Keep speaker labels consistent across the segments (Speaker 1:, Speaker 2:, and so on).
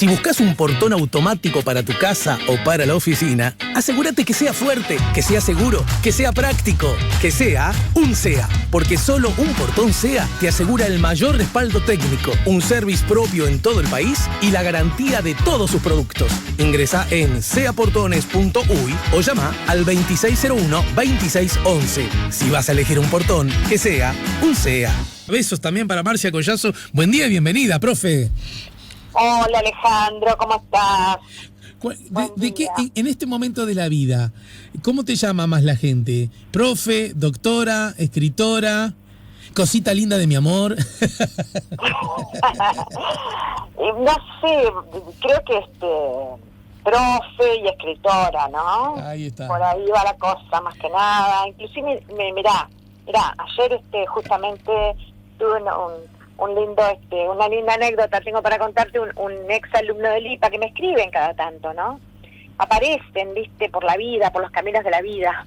Speaker 1: Si buscas un portón automático para tu casa o para la oficina, asegúrate que sea fuerte, que sea seguro, que sea práctico, que sea un SEA. Porque solo un portón SEA te asegura el mayor respaldo técnico, un service propio en todo el país y la garantía de todos sus productos. Ingresa en seaportones.uy o llama al 2601-2611. Si vas a elegir un portón, que sea un SEA. Besos también para Marcia Collazo. Buen día y bienvenida, profe.
Speaker 2: Hola Alejandro, ¿cómo estás?
Speaker 1: ¿De qué en este momento de la vida, cómo te llama más la gente? ¿Profe, doctora, escritora, cosita linda de mi amor?
Speaker 2: No sé, creo que profe y escritora, ¿no?
Speaker 1: Ahí está.
Speaker 2: Por ahí va la cosa más que nada. Inclusive, mirá, ayer justamente tuve una linda anécdota, tengo para contarte, un ex alumno del IPA que me escriben cada tanto, ¿no? Aparecen, viste, por la vida, por los caminos de la vida.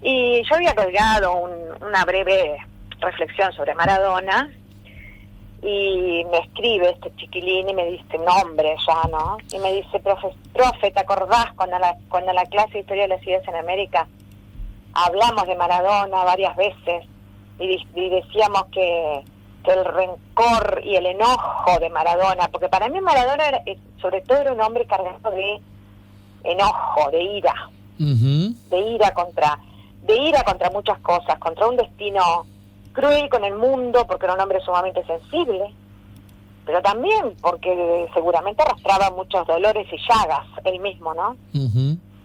Speaker 2: Y yo había colgado una breve reflexión sobre Maradona, y me escribe este chiquilín y me dice, nombre ya, ¿no? Y me dice, profe, ¿te acordás cuando la clase de Historia de las Ideas en América hablamos de Maradona varias veces y decíamos que el rencor y el enojo de Maradona, porque para mí Maradona sobre todo era un hombre cargado de enojo, de ira, de ira contra muchas cosas, contra un destino cruel con el mundo, porque era un hombre sumamente sensible, pero también porque seguramente arrastraba muchos dolores y llagas él mismo, ¿no?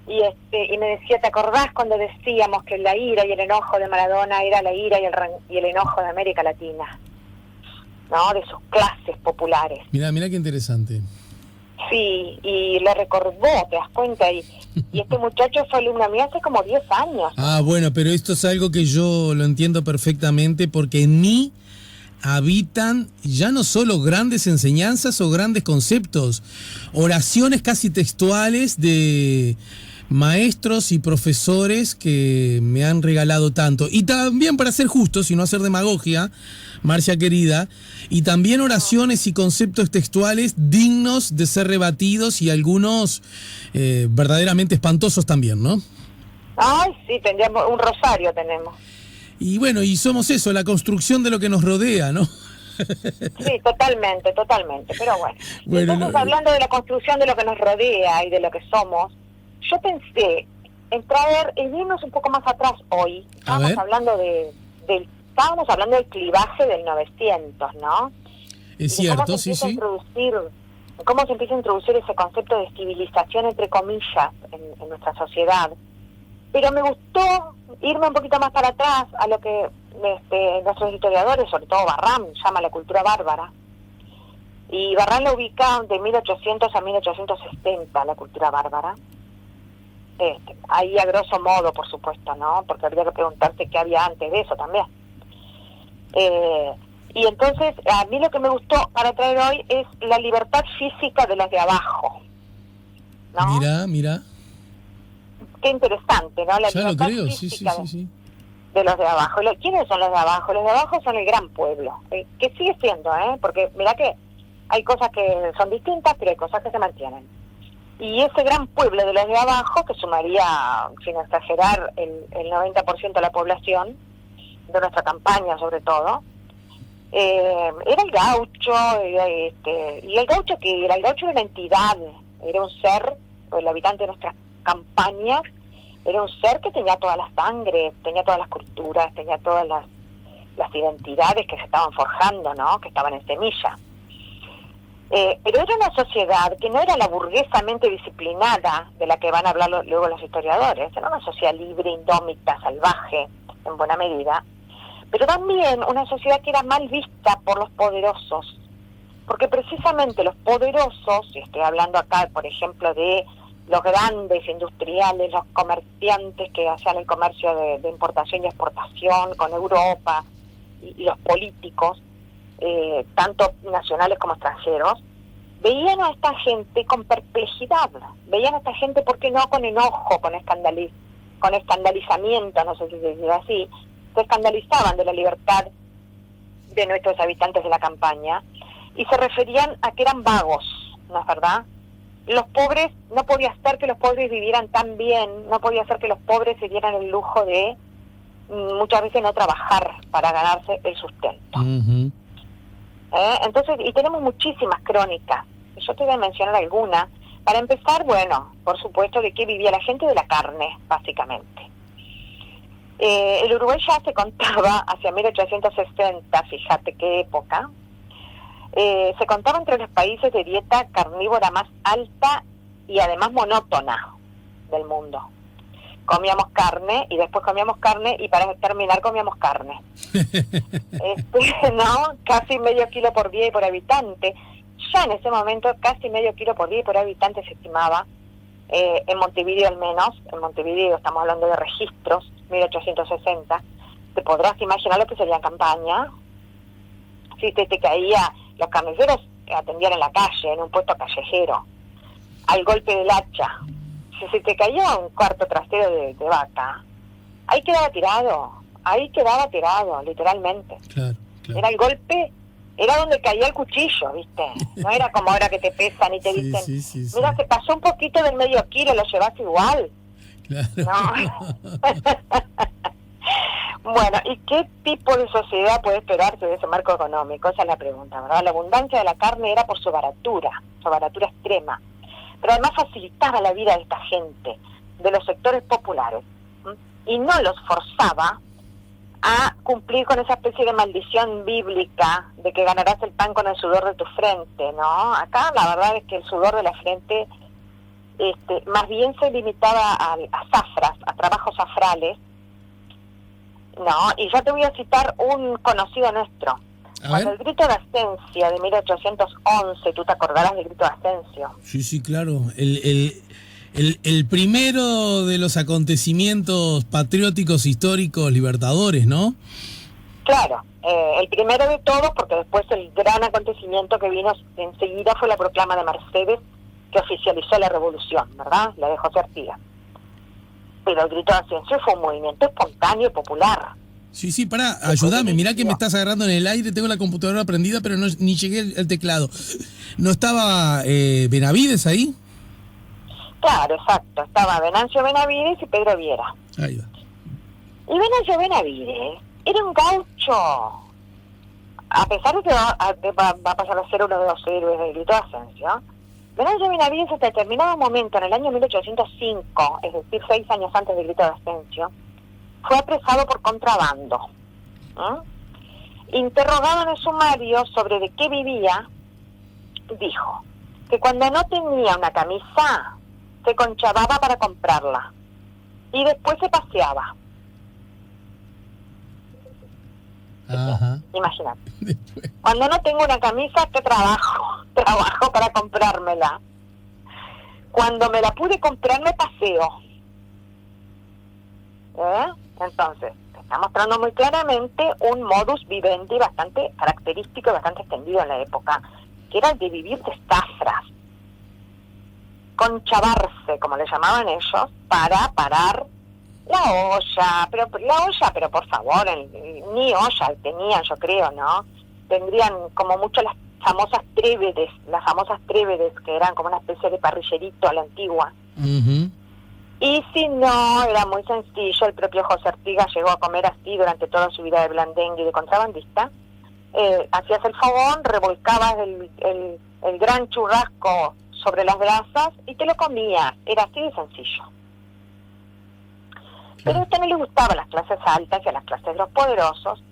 Speaker 2: Y me decía, ¿te acordás cuando decíamos que la ira y el enojo de Maradona era la ira y el enojo de América Latina, ¿no? De sus clases populares.
Speaker 1: Mirá qué interesante.
Speaker 2: Sí, y lo recordó, ¿te das cuenta? Y este muchacho fue alumno mío hace como 10 años.
Speaker 1: Ah, bueno, pero esto es algo que yo lo entiendo perfectamente, porque en mí habitan ya no solo grandes enseñanzas o grandes conceptos, oraciones casi textuales de maestros y profesores que me han regalado tanto. Y también, para ser justos y no hacer demagogia, Marcia querida, y también oraciones y conceptos textuales dignos de ser rebatidos y algunos verdaderamente espantosos también, ¿no?
Speaker 2: Ay, sí, tendríamos un rosario tenemos.
Speaker 1: Y bueno, y somos eso, la construcción de lo que nos rodea, ¿no?
Speaker 2: Sí, totalmente, pero bueno. Entonces, hablando de la construcción de lo que nos rodea y de lo que somos, yo pensé en irnos un poco más atrás hoy. Estábamos hablando del clivaje del 900, ¿no?
Speaker 1: Es cierto, sí.
Speaker 2: Cómo se empieza a introducir ese concepto de civilización, entre comillas, en nuestra sociedad. Pero me gustó irme un poquito más para atrás a lo que nuestros historiadores, sobre todo Barrán, llama la cultura bárbara. Y Barrán lo ubica de 1800 a 1870, la cultura bárbara. Ahí a grosso modo, por supuesto, ¿no? Porque habría que preguntarse qué había antes de eso también. Y entonces, a mí lo que me gustó para traer hoy es la libertad física de los de abajo, ¿no?
Speaker 1: Mira.
Speaker 2: Qué interesante, ¿no? La libertad física de los de abajo. ¿Quiénes son los de abajo? Los de abajo son el gran pueblo, que sigue siendo, porque mirá que hay cosas que son distintas, pero hay cosas que se mantienen. Y ese gran pueblo de los de abajo, que sumaría, sin exagerar, el 90% de la población, de nuestra campaña sobre todo, era el gaucho, y el gaucho era una entidad, era un ser, el habitante de nuestras campañas, era un ser que tenía toda la sangre, tenía todas las culturas, tenía todas las identidades que se estaban forjando, ¿no? Que estaban en semilla. Pero era una sociedad que no era la burguesamente disciplinada de la que van a hablar luego los historiadores, era una sociedad libre, indómita, salvaje, en buena medida, pero también una sociedad que era mal vista por los poderosos, porque precisamente los poderosos, y estoy hablando acá, por ejemplo, de los grandes industriales, los comerciantes que hacían el comercio de importación y exportación con Europa, y los políticos, tanto nacionales como extranjeros, veían a esta gente con perplejidad, veían a esta gente, ¿por qué no con enojo, con escandalizamiento, no sé si se dice así, se escandalizaban de la libertad de nuestros habitantes de la campaña y se referían a que eran vagos, ¿no es verdad? Los pobres, no podía ser que los pobres vivieran tan bien, no podía ser que los pobres se dieran el lujo de muchas veces no trabajar para ganarse el sustento.
Speaker 1: Uh-huh.
Speaker 2: Entonces, y tenemos muchísimas crónicas, yo te voy a mencionar algunas. Para empezar, bueno, por supuesto, ¿de qué vivía la gente? De la carne, básicamente. El Uruguay ya se contaba hacia 1860, fíjate qué época, se contaba entre los países de dieta carnívora más alta y además monótona del mundo. Comíamos carne y después comíamos carne y para terminar comíamos carne. ¿No? Casi medio kilo por día y por habitante. Ya en ese momento casi medio kilo por día y por habitante se estimaba, en Montevideo al menos. En Montevideo estamos hablando de registros, 1860. Te podrás imaginar lo que sería en campaña. Si te caía, los carniceros atendían en la calle, en un puesto callejero, al golpe del hacha. Si se te caía un cuarto trasero de vaca, ahí quedaba tirado, literalmente.
Speaker 1: Claro.
Speaker 2: Era el golpe, era donde caía el cuchillo, ¿viste? No era como ahora que te pesan y te dicen, mira, se pasó un poquito del medio kilo, lo llevas igual.
Speaker 1: Claro.
Speaker 2: No. Bueno, ¿y qué tipo de sociedad puede esperarse de ese marco económico? Esa es la pregunta, ¿verdad? La abundancia de la carne era por su baratura extrema, pero además facilitaba la vida de esta gente, de los sectores populares, y no los forzaba a cumplir con esa especie de maldición bíblica de que ganarás el pan con el sudor de tu frente, ¿no? Acá la verdad es que el sudor de la frente más bien se limitaba a zafras, a trabajos zafrales, ¿no? Y ya te voy a citar un conocido nuestro. Cuando el grito de Asensio de 1811, tú te acordarás del grito de Asensio.
Speaker 1: Sí, claro. El primero de los acontecimientos patrióticos, históricos, libertadores, ¿no?
Speaker 2: Claro, el primero de todos, porque después el gran acontecimiento que vino enseguida fue la proclama de Mercedes, que oficializó la revolución, ¿verdad? La de José Artigas. Pero el grito de Asensio fue un movimiento espontáneo y popular.
Speaker 1: Sí, pará, ayúdame, mirá que me estás agarrando en el aire, tengo la computadora prendida, pero ni llegué al teclado. ¿No estaba Benavides ahí?
Speaker 2: Claro, exacto, estaba Venancio Benavides y Pedro Viera.
Speaker 1: Ahí va.
Speaker 2: Y Venancio Benavides era un gaucho, a pesar de que va a pasar a ser uno de los héroes del grito de Asensio. Venancio Benavides hasta determinado momento, en el año 1805, es decir, 6 años antes del grito de Asensio, fue apresado por contrabando. Interrogado en el sumario sobre de qué vivía, dijo que cuando no tenía una camisa, se conchavaba para comprarla y después se paseaba.
Speaker 1: Ajá.
Speaker 2: Imagínate. Cuando no tengo una camisa, ¿qué trabajo para comprármela? Cuando me la pude comprar, me paseo. Entonces, te está mostrando muy claramente un modus vivendi bastante característico y bastante extendido en la época, que era el de vivir de zafras, conchavarse, como le llamaban ellos, para parar la olla, pero por favor, ni olla tenían, yo creo, ¿no? Tendrían como mucho las famosas trévedes, que eran como una especie de parrillerito a la antigua.
Speaker 1: Uh-huh.
Speaker 2: Y si no, era muy sencillo, el propio José Artigas llegó a comer así durante toda su vida de blandengue y de contrabandista. Hacías el fogón, revolcabas el gran churrasco sobre las brasas y te lo comías, era así de sencillo. Pero a usted no le gustaban las clases altas y a las clases de los poderosos.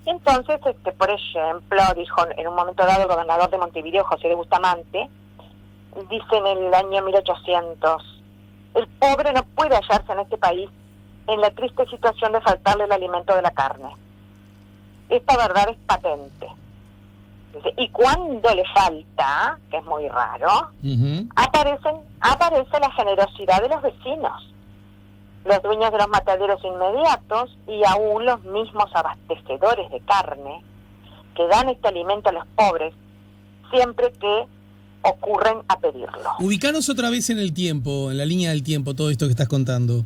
Speaker 2: Y entonces, por ejemplo, dijo en un momento dado el gobernador de Montevideo, José de Bustamante, dice en el año 1800, el pobre no puede hallarse en este país en la triste situación de faltarle el alimento de la carne. Esta verdad es patente. Dice, y cuando le falta, que es muy raro,
Speaker 1: uh-huh,
Speaker 2: aparece la generosidad de los vecinos, los dueños de los mataderos inmediatos y aún los mismos abastecedores de carne que dan este alimento a los pobres siempre que ocurren a pedirlo.
Speaker 1: Ubicanos otra vez en el tiempo, en la línea del tiempo, todo esto que estás contando.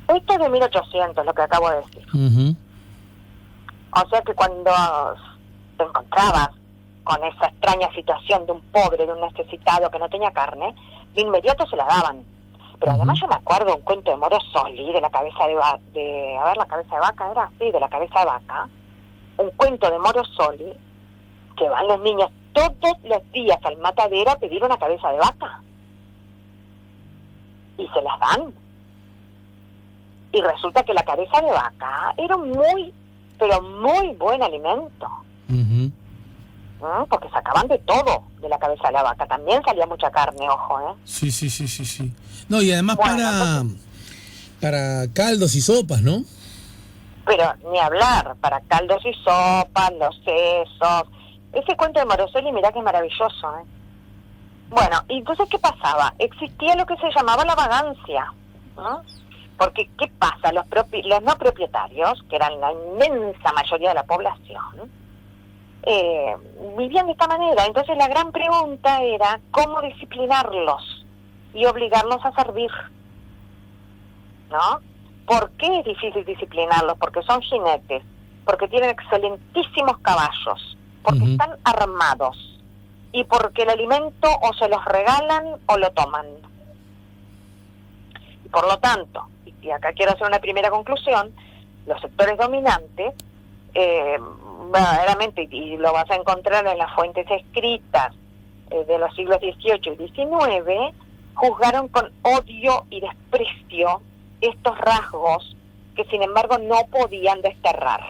Speaker 2: Esto es de 1800, lo que acabo de decir.
Speaker 1: Uh-huh.
Speaker 2: O sea que cuando te encontrabas con esa extraña situación de un pobre, de un necesitado que no tenía carne, de inmediato se la daban. Pero además yo me acuerdo de un cuento de Morosoli, de la cabeza de vaca, de la cabeza de vaca, un cuento de Morosoli, que van los niños todos los días al matadero a pedir una cabeza de vaca. Y se las dan. Y resulta que la cabeza de vaca era un pero muy buen alimento. Porque sacaban de todo de la cabeza de la vaca. También salía mucha carne, ojo, ¿eh?
Speaker 1: Sí. No, y además para caldos y sopas, ¿no?
Speaker 2: Pero ni hablar, para caldos y sopas, los sesos. Ese cuento de Morosoli, mirá que es maravilloso, ¿eh? Bueno, y entonces, ¿qué pasaba? Existía lo que se llamaba la vagancia, ¿no? Porque, ¿qué pasa? Los no propietarios, que eran la inmensa mayoría de la población, vivían de esta manera. Entonces la gran pregunta era cómo disciplinarlos y obligarlos a servir, ¿no? ¿Por qué es difícil disciplinarlos? Porque son jinetes, porque tienen excelentísimos caballos, porque están armados y porque el alimento o se los regalan o lo toman. Y por lo tanto, y acá quiero hacer una primera conclusión, los sectores dominantes verdaderamente, y lo vas a encontrar en las fuentes escritas de los siglos XVIII y XIX, juzgaron con odio y desprecio estos rasgos que sin embargo no podían desterrar.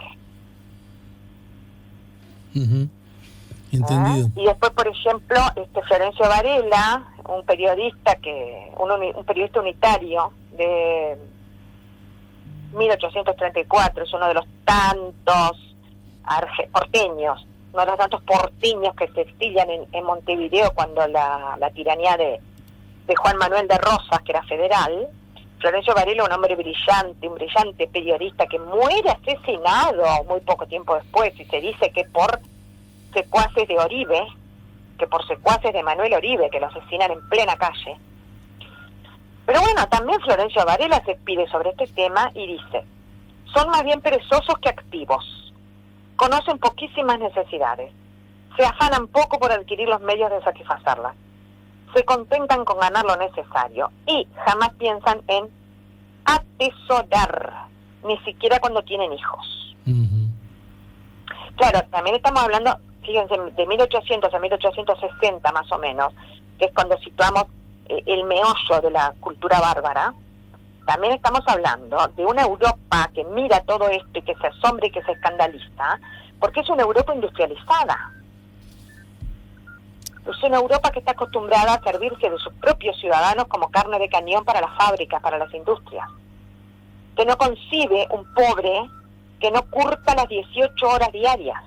Speaker 1: Entendido.
Speaker 2: Y después, por ejemplo, Florencio Varela, un periodista un periodista unitario de 1834, es uno de los tantos porteños, uno de los tantos porteños que se exilian en Montevideo cuando la tiranía de Juan Manuel de Rosas, que era federal. Florencio Varela, un hombre brillante, un brillante periodista que muere asesinado muy poco tiempo después, y se dice que por secuaces de Oribe, que por secuaces de Manuel Oribe, que lo asesinan en plena calle. Pero bueno, también Florencio Varela se pide sobre este tema y dice: son más bien perezosos que activos, conocen poquísimas necesidades, se afanan poco por adquirir los medios de satisfacerlas, se contentan con ganar lo necesario y jamás piensan en atesorar, ni siquiera cuando tienen hijos. Claro, también estamos hablando, fíjense, de 1800 a 1860 más o menos, que es cuando situamos el meollo de la cultura bárbara. También estamos hablando de una Europa que mira todo esto y que se asombra y que se escandaliza, porque es una Europa industrializada. Es una Europa que está acostumbrada a servirse de sus propios ciudadanos como carne de cañón para las fábricas, para las industrias. Que no concibe un pobre que no curta las 18 horas diarias.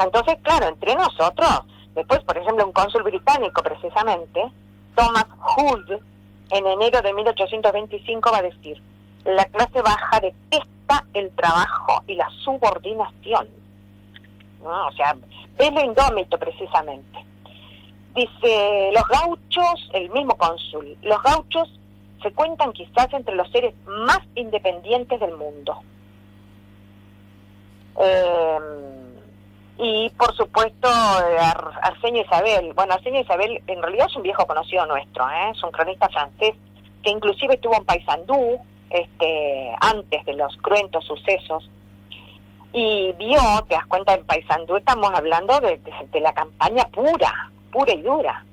Speaker 2: Entonces, claro, entre nosotros, después, por ejemplo, un cónsul británico, precisamente, Thomas Hood, en enero de 1825 va a decir: la clase baja detesta el trabajo y la subordinación. O sea, es lo indómito precisamente. Dice, los gauchos, el mismo cónsul, los gauchos se cuentan quizás entre los seres más independientes del mundo. Y por supuesto Arsenio Isabel. Bueno, Arsenio Isabel en realidad es un viejo conocido nuestro, es un cronista francés que inclusive estuvo en Paysandú antes de los cruentos sucesos, y vio, te das cuenta, en Paysandú estamos hablando de la campaña pura y dura.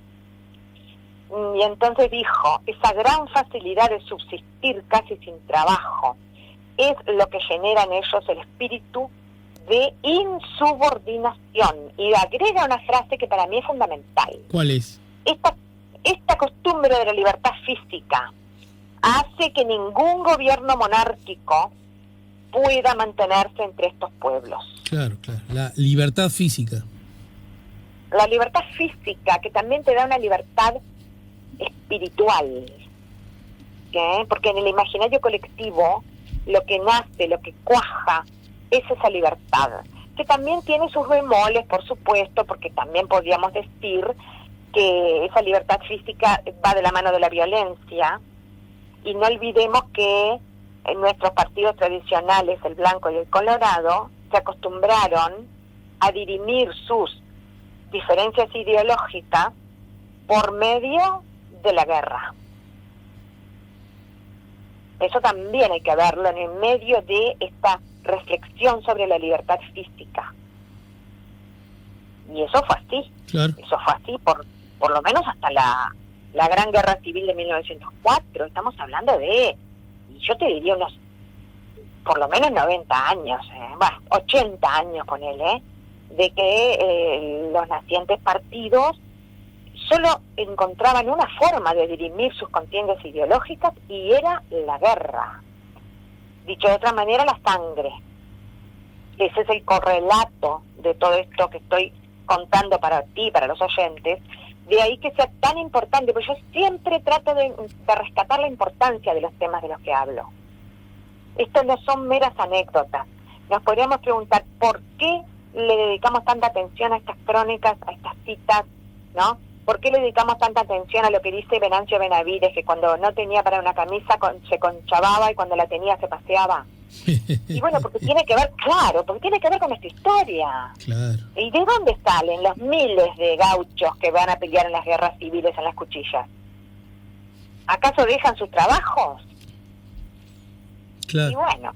Speaker 2: Y entonces dijo, esa gran facilidad de subsistir casi sin trabajo es lo que genera en ellos el espíritu de insubordinación. Y agrega una frase que para mí es fundamental.
Speaker 1: ¿Cuál es?
Speaker 2: Esta costumbre de la libertad física hace que ningún gobierno monárquico pueda mantenerse entre estos pueblos.
Speaker 1: Claro, la libertad física.
Speaker 2: La libertad física, que también te da una libertad espiritual, ¿sí? Porque en el imaginario colectivo lo que nace, lo que cuaja es esa libertad, que también tiene sus bemoles, por supuesto, porque también podríamos decir que esa libertad física va de la mano de la violencia, y no olvidemos que en nuestros partidos tradicionales, el blanco y el colorado, se acostumbraron a dirimir sus diferencias ideológicas por medio de la guerra. Eso también hay que verlo en el medio de esta reflexión sobre la libertad física. Y eso fue así.
Speaker 1: Claro.
Speaker 2: Eso fue así por lo menos hasta la Gran Guerra Civil de 1904. Estamos hablando de, yo te diría unos, por lo menos 90 años, 80 años ponele, de que los nacientes partidos solo encontraban una forma de dirimir sus contiendas ideológicas y era la guerra. Dicho de otra manera, la sangre. Ese es el correlato de todo esto que estoy contando para ti, para los oyentes. De ahí que sea tan importante, porque yo siempre trato de rescatar la importancia de los temas de los que hablo. Estos no son meras anécdotas. Nos podríamos preguntar por qué le dedicamos tanta atención a estas crónicas, a estas citas, ¿no? ¿Por qué le dedicamos tanta atención a lo que dice Venancio Benavides, que cuando no tenía para una camisa se conchavaba y cuando la tenía se paseaba? Y bueno, porque tiene que ver, claro, porque tiene que ver con nuestra historia.
Speaker 1: Claro.
Speaker 2: ¿Y de dónde salen los miles de gauchos que van a pelear en las guerras civiles en las cuchillas? ¿Acaso dejan sus trabajos?
Speaker 1: Claro.
Speaker 2: Y bueno,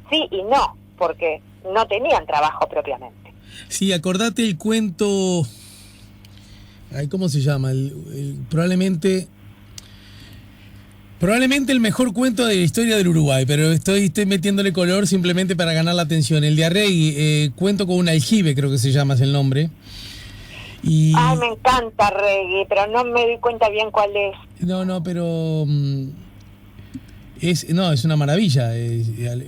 Speaker 2: sí y no, porque no tenían trabajo propiamente.
Speaker 1: Sí, acordate el cuento... ¿Cómo se llama? Probablemente el mejor cuento de la historia del Uruguay, pero estoy metiéndole color simplemente para ganar la atención. El de Arregui, Cuento con un aljibe, creo que se llama, es el nombre. Y... Ay,
Speaker 2: me encanta Arregui, pero no me di cuenta bien cuál es.
Speaker 1: No, pero... es una maravilla.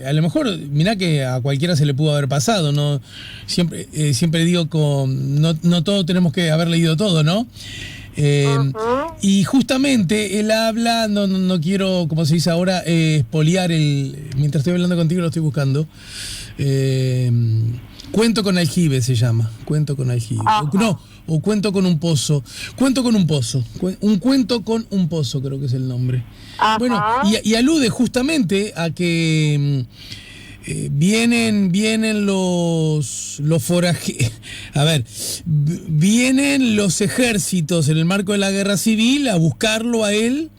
Speaker 1: A lo mejor, mirá que a cualquiera se le pudo haber pasado, ¿no? Siempre digo, no todos tenemos que haber leído todo, ¿no? Y justamente él habla, no quiero, como se dice ahora, espoliar mientras estoy hablando contigo lo estoy buscando. Cuento con aljibe se llama, Cuento con aljibe. O Cuento con un pozo. Cuento con un pozo. Un cuento con un pozo, creo que es el nombre. Ajá. Bueno, y alude justamente a que vienen los forajidos. A ver, vienen los ejércitos en el marco de la guerra civil a buscarlo a él.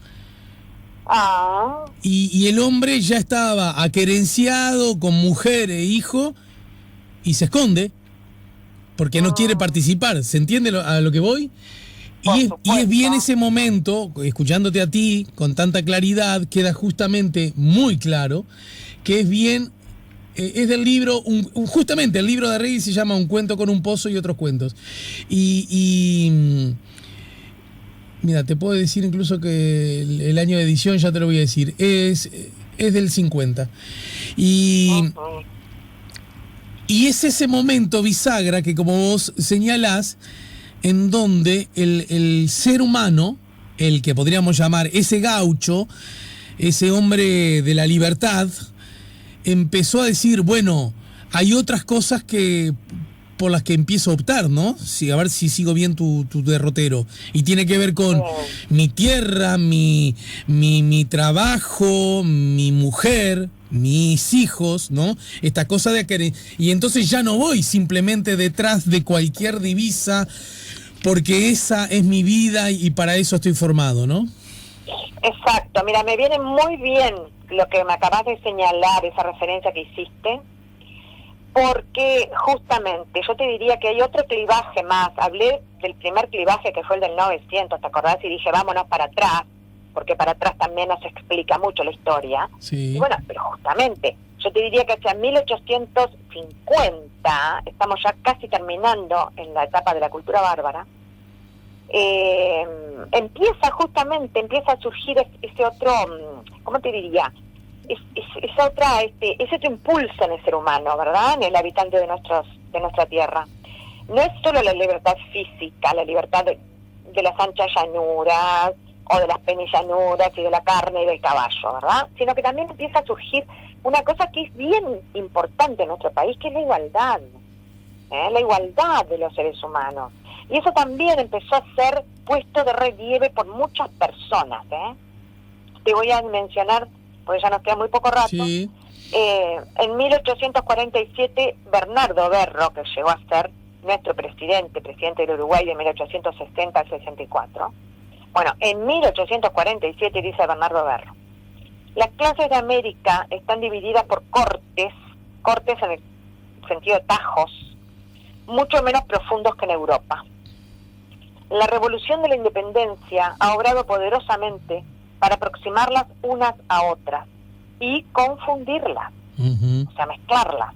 Speaker 1: Y el hombre ya estaba aquerenciado con mujer e hijo y se esconde. Porque no quiere participar, ¿se entiende a lo que voy? Y es bien ese momento, escuchándote a ti con tanta claridad, queda justamente muy claro que es bien, es del libro, justamente el libro de Arregui se llama Un cuento con un pozo y otros cuentos. Y mira, te puedo decir incluso que el año de edición, ya te lo voy a decir, es del 50. Y es ese momento bisagra que, como vos señalás, en donde el ser humano, el que podríamos llamar ese gaucho, ese hombre de la libertad, empezó a decir, bueno, hay otras cosas por las que empiezo a optar, ¿no? A ver si sigo bien tu derrotero. Y tiene que ver con mi tierra, mi trabajo, mi mujer, mis hijos, ¿no? Esta cosa de querer. Y entonces ya no voy simplemente detrás de cualquier divisa, porque esa es mi vida y para eso estoy formado, ¿no?
Speaker 2: Exacto. Mira, me viene muy bien lo que me acabas de señalar, esa referencia que hiciste, porque justamente yo te diría que hay otro clivaje más. Hablé del primer clivaje que fue el del 900, ¿te acordás? Y dije, vámonos para atrás, porque para atrás también nos explica mucho la historia.
Speaker 1: Sí.
Speaker 2: Y bueno, pero justamente, yo te diría que hacia 1850, estamos ya casi terminando en la etapa de la cultura bárbara, empieza a surgir ese otro, ¿cómo te diría? Ese otro impulso en el ser humano, ¿verdad? En el habitante de nuestra tierra. No es solo la libertad física, la libertad de las anchas llanuras, o de las penillanuras y de la carne y del caballo, ¿verdad? Sino que también empieza a surgir una cosa que es bien importante en nuestro país, que es la igualdad de los seres humanos. Y eso también empezó a ser puesto de relieve por muchas personas, Te voy a mencionar, porque ya nos queda muy poco rato,
Speaker 1: sí.
Speaker 2: En 1847, Bernardo Berro, que llegó a ser nuestro presidente del Uruguay de 1860 al 64. Bueno, en 1847 dice Bernardo Berro: las clases de América están divididas por cortes en el sentido de tajos, mucho menos profundos que en Europa. La revolución de la independencia ha obrado poderosamente para aproximarlas unas a otras y confundirlas, o sea, mezclarlas.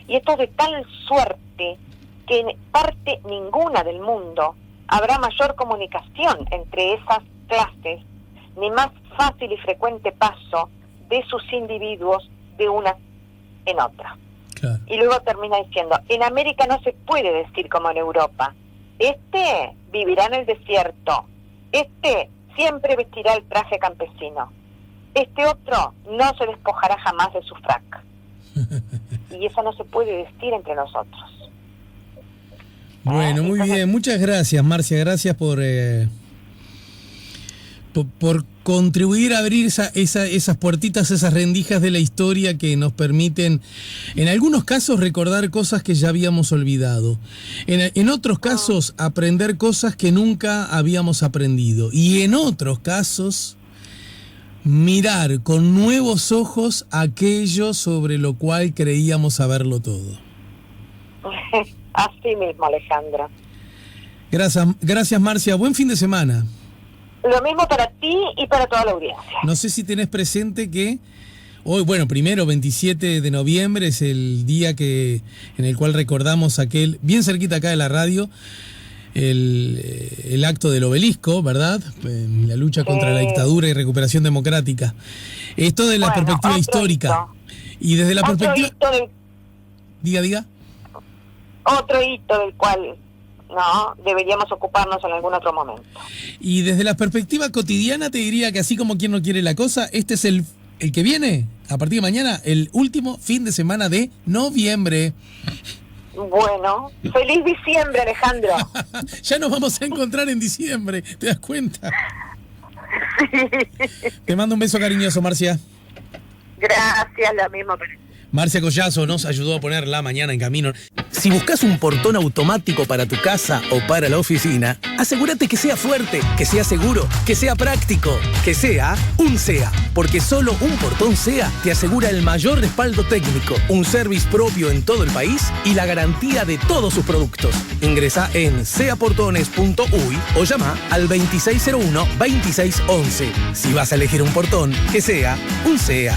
Speaker 2: Y esto es de tal suerte que en parte ninguna del mundo habrá mayor comunicación entre esas clases, ni más fácil y frecuente paso de sus individuos de una en otra.
Speaker 1: Claro.
Speaker 2: Y luego termina diciendo: en América no se puede decir como en Europa, este vivirá en el desierto, este siempre vestirá el traje campesino, este otro no se despojará jamás de su frac. Y eso no se puede decir entre nosotros.
Speaker 1: Bueno, muy bien. Muchas gracias, Marcia. Gracias por contribuir a abrir esas puertitas, esas rendijas de la historia que nos permiten, en algunos casos, recordar cosas que ya habíamos olvidado. En otros casos, aprender cosas que nunca habíamos aprendido. Y en otros casos, mirar con nuevos ojos aquello sobre lo cual creíamos saberlo todo.
Speaker 2: Así mismo, Alejandro.
Speaker 1: Gracias, Marcia. Buen fin de semana.
Speaker 2: Lo mismo para ti y para toda la audiencia.
Speaker 1: No sé si tenés presente que hoy, bueno, primero, 27 de noviembre, es el día en el cual recordamos aquel, bien cerquita acá de la radio, el acto del Obelisco, ¿verdad? En la lucha contra la dictadura y recuperación democrática. Esto de la perspectiva histórica. Y desde la perspectiva... Diga.
Speaker 2: Otro hito del cual deberíamos ocuparnos en algún otro momento.
Speaker 1: Y desde la perspectiva cotidiana te diría que, así como quien no quiere la cosa, este es el que viene, a partir de mañana, el último fin de semana de noviembre.
Speaker 2: Bueno, feliz diciembre, Alejandro.
Speaker 1: Ya nos vamos a encontrar en diciembre, ¿te das cuenta? Sí. Te mando un beso cariñoso, Marcia.
Speaker 2: Gracias, lo mismo.
Speaker 1: Marcia Collazo nos ayudó a poner la mañana en camino.
Speaker 3: Si buscas un portón automático para tu casa o para la oficina, asegúrate que sea fuerte, que sea seguro, que sea práctico, que sea un SEA. Porque solo un portón SEA te asegura el mayor respaldo técnico, un service propio en todo el país y la garantía de todos sus productos. Ingresa en seaportones.uy o llama al 2601-2611. Si vas a elegir un portón, que sea un SEA.